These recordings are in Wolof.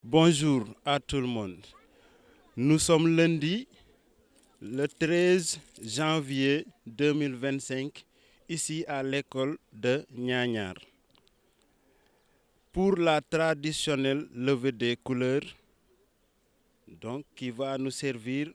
Bonjour à tout le monde. Nous sommes lundi, le 13 janvier 2025, ici à l'école de Nianyar, pour la traditionnelle levée des couleurs, donc qui va nous servir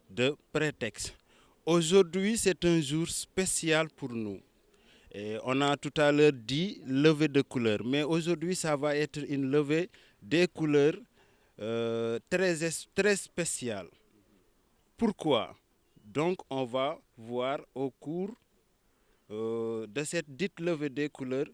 de prétexte. Aujourd'hui, c'est un jour spécial pour nous. Et on a tout à l'heure dit levée de couleurs, mais aujourd'hui, ça va être une levée des couleurs très spéciale. Pourquoi? Donc, on va voir au cours de cette dite levée des couleurs.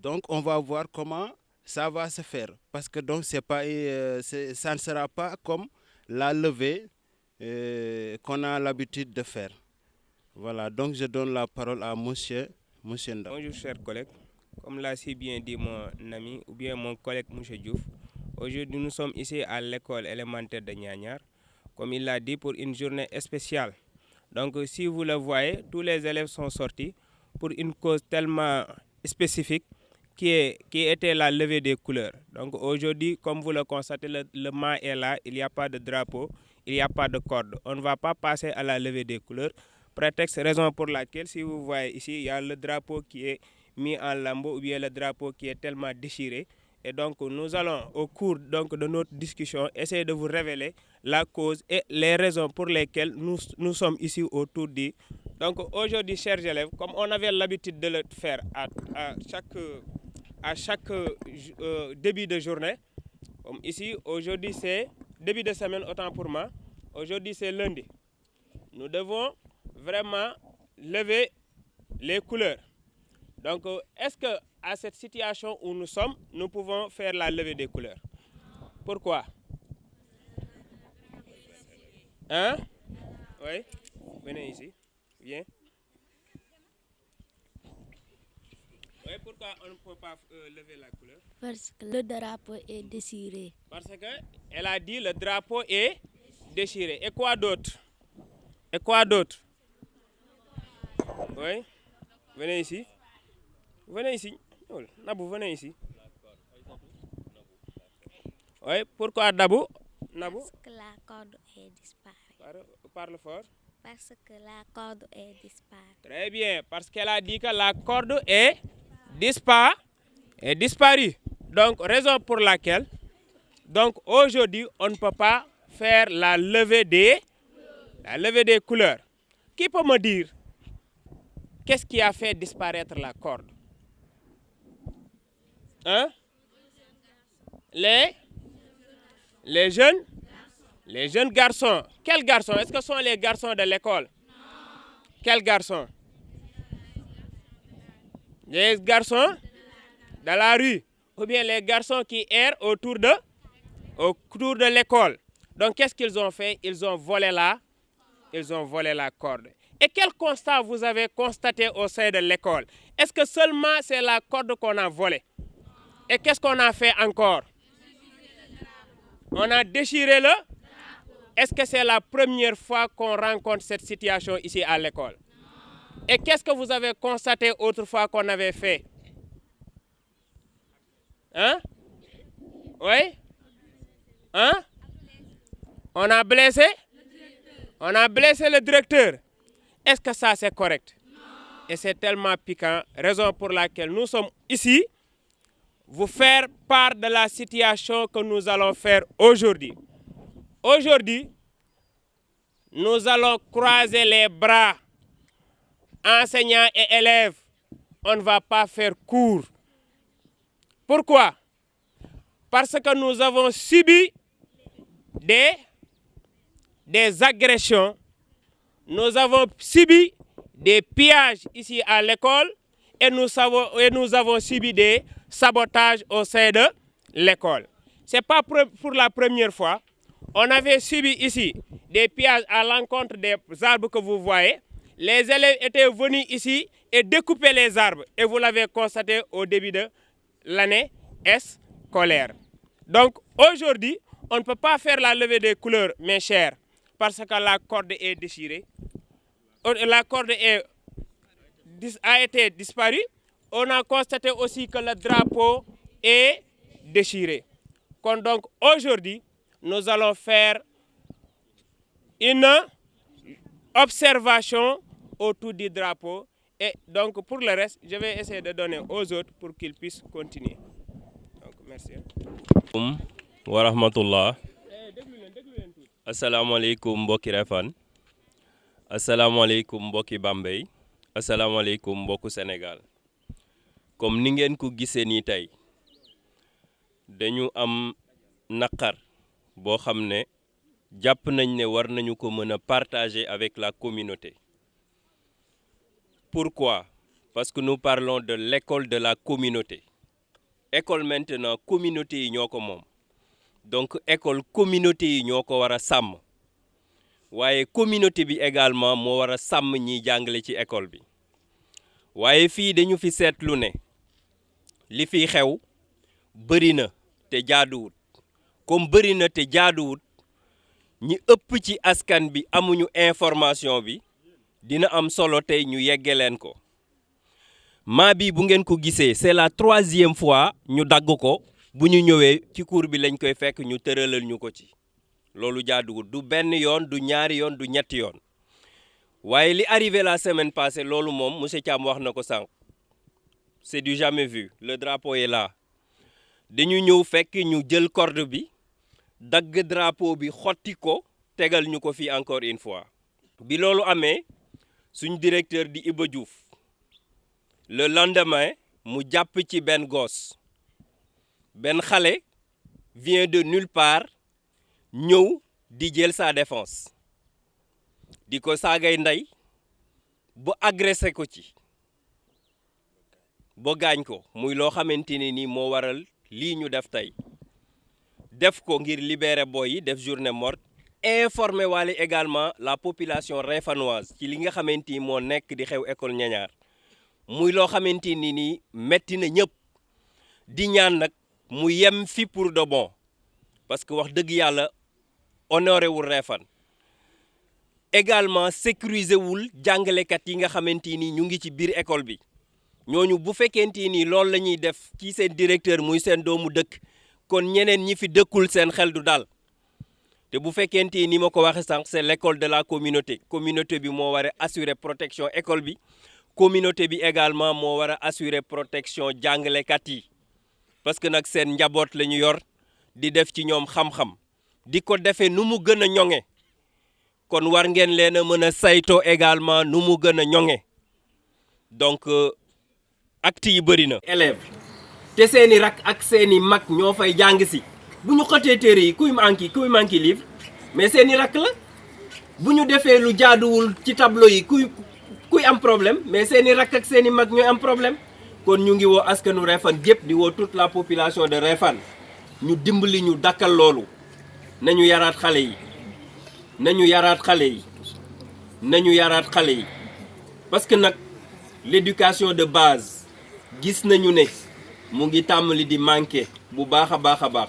Donc, on va voir comment ça va se faire. Parce que donc, ça ne sera pas comme la levée qu'on a l'habitude de faire. Voilà, donc je donne la parole à monsieur Ndao. Bonjour chers collègues, comme l'a si bien dit mon ami ou bien mon collègue M. Diouf, aujourd'hui nous sommes ici à l'école élémentaire de Nianyar, comme il l'a dit, pour une journée spéciale. Donc si vous le voyez, tous les élèves sont sortis pour une cause tellement spécifique qui était la levée des couleurs. Donc aujourd'hui, comme vous le constatez, le mât est là, il n'y a pas de drapeau, il n'y a pas de corde. On ne va pas passer à la levée des couleurs. Prétexte, raison pour laquelle, si vous voyez ici, il y a le drapeau qui est mis en lambeaux ou bien le drapeau qui est tellement déchiré. Et donc, nous allons, au cours donc, de notre discussion, essayer de vous révéler la cause et les raisons pour lesquelles nous sommes ici autour du... Donc, aujourd'hui, chers élèves, comme on avait l'habitude de le faire à chaque début de journée, comme ici, aujourd'hui, c'est début de semaine, autant pour moi. Aujourd'hui, c'est lundi. Nous devons vraiment lever les couleurs. Donc, est-ce que à cette situation où nous sommes, nous pouvons faire la levée des couleurs? Pourquoi? Hein? Oui? Venez ici. Viens. Oui, pourquoi on ne peut pas lever la couleur? Parce que le drapeau est déchiré. Parce qu'elle a dit le drapeau est déchiré. Et quoi d'autre? Et quoi d'autre? Oui? Venez ici. Venez ici. Nabou, venez ici. Oui, pourquoi Nabou? Nabou? Parce que la corde est disparue. Parle fort. Parce que la corde est disparue. Très bien, parce qu'elle a dit que la corde est disparue. Donc, raison pour laquelle, donc aujourd'hui, on ne peut pas faire la levée des couleurs. Qui peut me dire qu'est-ce qui a fait disparaître la corde? Hein? Les jeunes garçons. Quels garçons? Est-ce que ce sont les garçons de l'école? Quels garçons? Les garçons de la rue. Ou bien les garçons qui errent autour de l'école. Donc qu'est-ce qu'ils ont fait? Ils ont volé la corde. Et quel constat vous avez constaté au sein de l'école? Est-ce que seulement c'est la corde qu'on a volée? Et qu'est-ce qu'on a fait encore? On a déchiré le... Est-ce que c'est la première fois qu'on rencontre cette situation ici à l'école? Et qu'est-ce que vous avez constaté autrefois qu'on avait fait? Hein? Oui? Hein? On a blessé? On a blessé le directeur. Est-ce que ça c'est correct? Et c'est tellement piquant, raison pour laquelle nous sommes ici, vous faire part de la situation que nous allons faire aujourd'hui. Aujourd'hui, nous allons croiser les bras, enseignants et élèves. On ne va pas faire cours. Pourquoi? Parce que nous avons subi des agressions. Nous avons subi des pillages ici à l'école et nous avons subi des sabotages au sein de l'école. Ce n'est pas pour la première fois. On avait subi ici des pillages à l'encontre des arbres que vous voyez. Les élèves étaient venus ici et découper les arbres. Et vous l'avez constaté au début de l'année scolaire. Donc aujourd'hui, on ne peut pas faire la levée des couleurs, mes chers, parce que la corde est déchirée. La corde a été disparue. On a constaté aussi que le drapeau est déchiré. Donc aujourd'hui, nous allons faire une observation autour du drapeau. Et donc pour le reste, je vais essayer de donner aux autres pour qu'ils puissent continuer. Donc merci. Wa rahmatullah. Asalaamaaleykum mbokki Refane. Asalaamaaleykum mbokki Bambey. Asalaamaaleykum mbokku Sénégal. Comme ni ngeen ko gisee nii tey dañu am naqar boo xam ne jàpp nañ ne war nañu ko mën a partager avec la communauté. Pourquoi? Parce que nous parlons de l'école de la communauté. École maintenant communauté yi ñoo ko moom. Donc école communauté yi ñoo ko war a sàmm. Waaye communauté bi également moo war a sàmm ñiy jàngale ci école bi. Waaye fii dañu fi seetlu ne li fi xew bëri na te jaaduwut. Comme bëri na te jaaduwut ñi ëpp ci askan bi amuñu information bi dina am solo tey ñu yegge leen ko. maa bi bu ngeen ko gisee c'est la 3e fois ñu dagg ko bu ñu ñëwee ci cours bi lañ koy fekk ñu tëralal ñu ko ci. Loolu jaaduwut du benn yoon du ñaari yoon du ñetti yoon. waaye li arrivé la semaine passée loolu moom monsieur Thiam wax na ko sànq. C'est du jamais vu. Le drapeau est là. dañu ñëw fekk ñu jël corde bi dagg drapeau bi xotti ko tegal ñu ko fii encore une fois. bi loolu amee suñ directeur di Iba Diouf le lendemain mu jàpp ci benn gosse benn xale vient de nulle part ñëw di jël sa défense di ko saagay ndey ba agressé ko ci ba gaañ ko muy loo xamante ne ni moo waral lii ñu def tey def ko ngir libérer boy yi def journée morte informer waale également la population réfanoise ci li nga xamante ni moo nekk di xew école Nianiar muy loo xamante ni nii metti na ñëpp di ñaan nag mu yem fi pour de bon parce que wax dëgg yàlla honoré wul Refane également sécuriser wul jàngalekat yi nga xamante ni ñu ngi ci biir école bi ñooñu bu fekkente ni loolu la ñuy def ci seen directeur muy seen doomu dëkk kon ñeneen ñi fi dëkkul seen xel du dal te bu fekkente ni ma ko waxee sànq c'est l'école de la communauté bi moo war a assurer protection école bi communauté bi également moo war a assurer protection jàngalekat yi parce que nag seen njaboot la ñu yor di def ci ñoom xam-xam di ko defee nu mu gën a ñoŋe kon war ngeen leen a mën a saytoo également nu mu gën a ñoŋe donc acte yi bëri na. élèves te seeni rak ak seeni mag ñoo fay jàng si bu ñu xotee téere yi kuy manqué livre mais seeni rak la bu ñu defee lu jaaduwul ci tableau yi kuy am problème mais seeni rak ak seeni mag ñooy am problème kon ñu ngi woo askanu Refane gépp di woo toute la population de Refane ñu dimbali ñu dakkal loolu nañu yaraat xale yi nañu yaraat xale yi parce que nag l'éducation de base gis nañu ne mu ngi tàmbali di manquer bu baax a baax.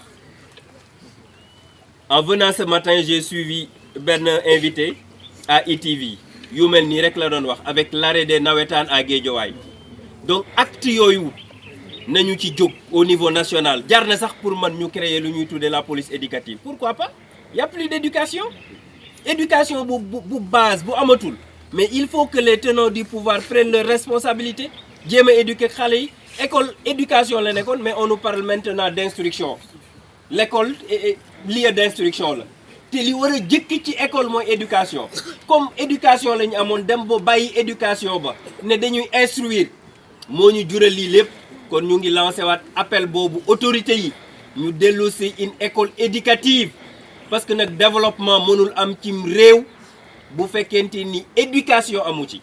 En venant ce matin j'ai suivi benn invité à ITV yu mel nii rek la doon wax avec l'arrêt des nawetaan à Guédiawaye donc acte yooyu nañu ci jóg au niveau national jar na sax pour man ñu créer lu ñuy tuddee la police éducative pourquoi pas y a plus d'éducation bu base bu amatul mais il faut que les tenants du pouvoir prennent leurs responsabilités jéem a éduquer xale yi école éducation la nekkoon mais on nous parle maintenant d'instruction l'école est lieu d'instruction la te li war a jëkk ci école mooy éducation comme éducation la ñu amoon dem ba bàyyi éducation ba ne dañuy instruire moo ñu jural lii lépp kon ñu ngi lancé waat appel boobu autorité yi ñu dellu si une école éducative parce que nag développement mënul am cim réew bu fekkente ni éducation amu ci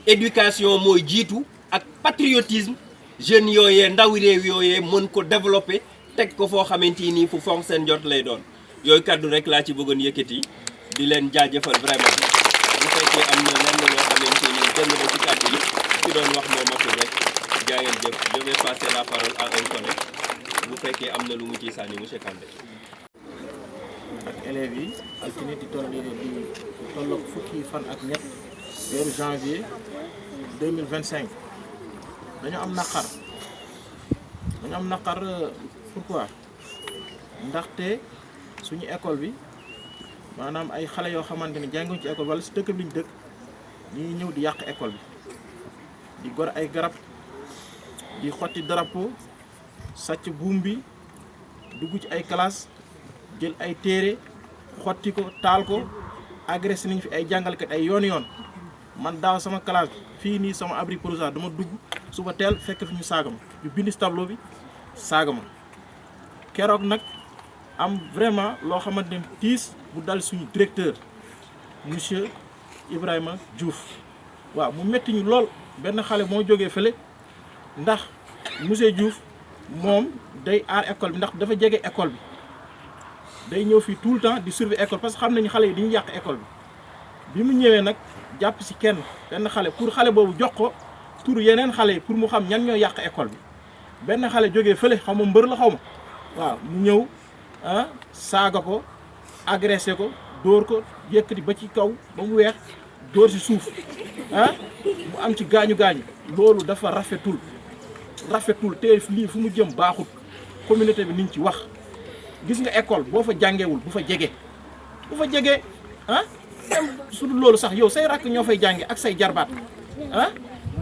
éducation mooy jiitu ak patriotisme jeunes yooyee ndaw réew yooyee mën ko développer teg ko foo xamante ni fu fonk seen jot lay doon yooyu kaddu rek laa ci bëggoon yëkkati di leen jaajëfal vraiment bu fekkee am na lenn loo xamante ni dëng na ci kaddu yi ci doon wax moo matul rek jaa ngeen jëf je vais passer la parole à un collègue bu fekkee am na lu mu ciy sànni monsieur Kandé. ak élèves yi altine di tolloog fukki fan ak ñett weeru janvier 2025 dañu am naqar dañu am naqar pourquoi ndaxte suñu école bi maanaam ay xale yoo xamante ni jànguñ ci école wala si dëkk bi ñu dëkk ñi ñëw di yàq école bi di gor ay garab di xotti drapeau sàcc buum bi dugg ci ay classe jël ay téere xotti ko taal ko agressé nañ fi ay jàngalkat ay yoon man daaw sama classe fii nii sama abri provisoire dama dugg suba teel fekk fi ñu saaga ma ñu bind ci tableau bi saaga ma keroog nag am vraiment loo xamante ne tiis bu dal suñu directeur monsieur Ibrahima Diouf waaw mu metti ñu lool benn xale moo jógee fële ndax monsieur Diouf moom day aar école bi ndax dafa jege école bi day ñëw fii tout le temps di surveiller école parce que xam nañu xale yi dañuy yàq école bi mu ñëwee nag jàpp ci benn xale pour xale boobu jox ko tur yeneen xale yi pour mu xam ñan ñoo yàq école bi benn xale jógee fële xaw ma mbër la xaw ma waaw mu ñëw saaga ko agressé ko dóor ko yëkkati ba ci kaw ba mu weex dóor ci suuf mu am ci gaañu loolu dafa rafetul te lii fu mu jëm baaxut communauté bi niñ ci wax gis nga école boo fa jàngewul bu fa jege même su dul loolu sax yow say rakk ñoo fay jànge ak say jarbaat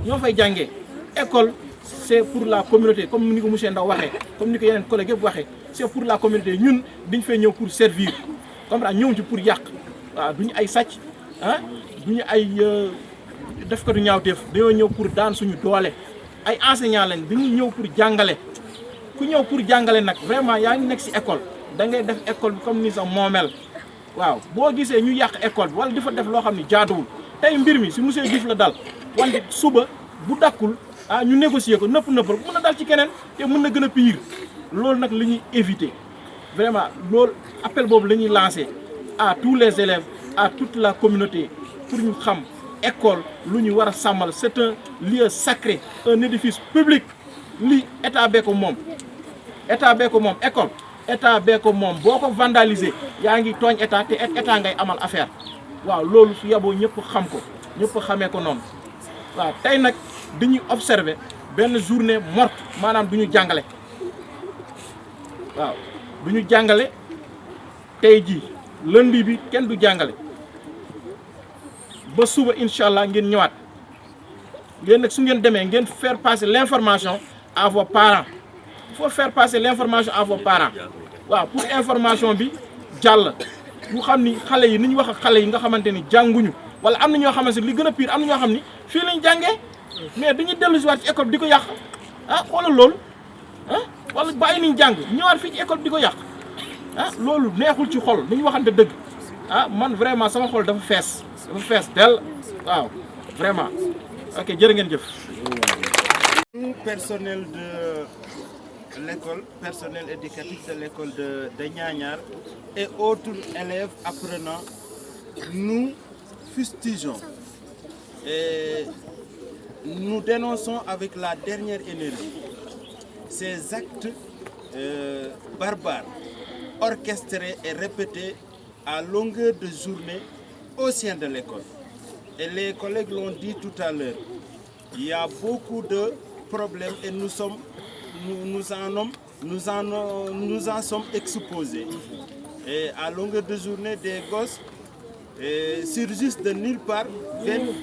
ñoo fay jàngee école c'est pour la communauté comme ni ko monsieur Ndaw waxee comme ni ko yeneen collègues yëpp waxee c'est pour la communauté ñun dañ fay ñëw pour servir comprendre ñëw ci pour yàq waaw duñu ay sàcc duñu ay def ko du ñaawteef dañoo ñëw pour daan suñu doole ay enseignants lañ dañuy ñëw pour jàngale ku ñëw pour jàngale nag vraiment yaa ngi nekk ci école da ngay def école bi comme ni sa moomeel waaw boo gisee ñu yàq école bi wala di fa def loo xam ne jaaduwul tey mbir mi si monsieur Diouf la dal wante suba bu dakkul ñu négocier ko nëppal mën na dal ci keneen te mën na gën a pire loolu nag la ñuy éviter vraiment loolu appel boobu la ñuy lancer à tous les élèves à toute la communauté pour ñu xam école lu ñu war a sàmmal c'est un lieu sacré un édifice public li état bee ko moom école état bee ko moom boo ko vandaliser yaa ngi tooñ état te état ngay amal affaire waaw loolu su yaboo ñëpp xam ko ñëpp xamee ko noonu waaw tey nag dañuy observer benn journée morte maanaam du ñu jàngale waaw du ñu jàngale tey jii lundi bi kenn du jàngale ba suba incha allah ngeen ñëwaat ngeen nag su ngeen demee ngeen faire passer l'information à vos parents il faut faire passer l'information à vos parents waaw pour information bi jàll ñu xam ni xale yi ni ñu wax ak xale yi nga xamante ni jànguñu wala am na ñoo xamante ni li gën a pire am na ñoo xam ni fii lañ jàngee mais dañuy dellu si waat ci école bi di ko yàq xoolal loolu wala bàyyi nañ jàng ñëwaat fii ci école bi di ko yàq loolu neexul ci xol ni ñu waxante dëgg man vraiment sama xol dafa fees del waaw vraiment ok jërë ngeen jëf. Nous, personnel de l'école, personnel éducatif de l'école de Niagnar et autres élèves apprenants, nous fustigeons et nous dénonçons avec la dernière énergie ces actes barbares, orchestrés et répétés à longueur de journée au sein de l'école. Et les collègues l'ont dit tout à l'heure, il y a beaucoup de problèmes et nous en sommes exposés. Et à longueur de journée, des gosses surgissent de nulle part, viennent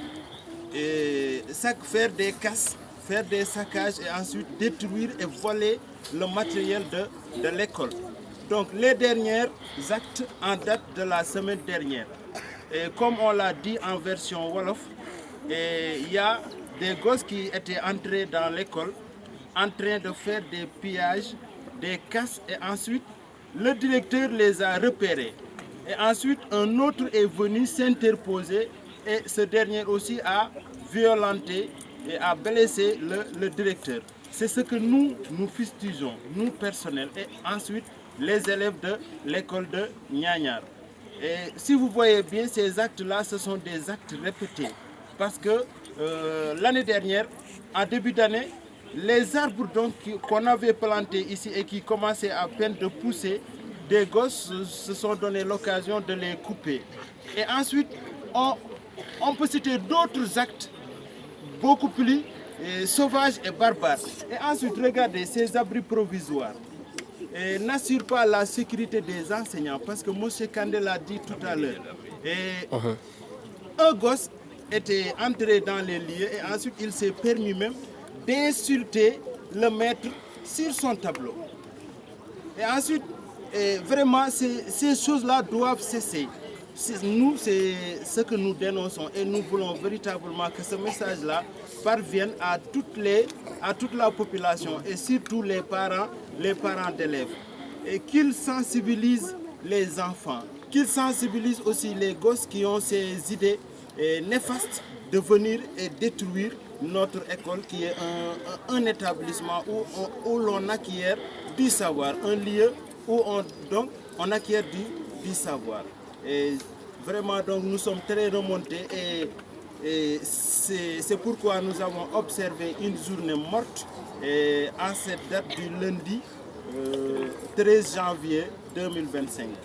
faire des casses, faire des saccages et ensuite détruire et voler le matériel de l'école. Donc les derniers actes en date de la semaine dernière. Et comme on l'a dit en version Wolof, il y a des gosses qui étaient entrés dans l'école en train de faire des pillages, des casses et ensuite le directeur les a repérés. Et ensuite un autre est venu s'interposer et ce dernier aussi a violenté et a blessé le directeur. C'est ce que nous fustigeons, nous personnels et ensuite les élèves de l'école de Niagnar. Et si vous voyez bien, ces actes-là, ce sont des actes répétés. Parce que l'année dernière, en début d'année, les arbres qu'on avait plantés ici et qui commençaient à peine de pousser, des gosses se sont donné l'occasion de les couper. Et ensuite, on peut citer d'autres actes beaucoup plus sauvage et barbare. Et ensuite, regardez ces abris provisoires. N'assurent pas la sécurité des enseignants parce que M. Kandé l'a dit tout à l'heure. Un gosse était entré dans les lieux et ensuite il s'est permis même d'insulter le maître sur son tableau. Et ensuite, vraiment, ces choses-là doivent cesser. Nous, c'est ce que nous dénonçons et nous voulons véritablement que ce message-là parvienne à toute la population et surtout les parents d'élèves. Et qu'ils sensibilisent les enfants, qu'ils sensibilisent aussi les gosses qui ont ces idées néfastes de venir et détruire notre école qui est un établissement où l'on acquiert du savoir, un lieu où on acquiert du savoir. Et vraiment, donc, nous sommes très remontés et c'est pourquoi nous avons observé une journée morte à cette date du lundi 13 janvier 2025.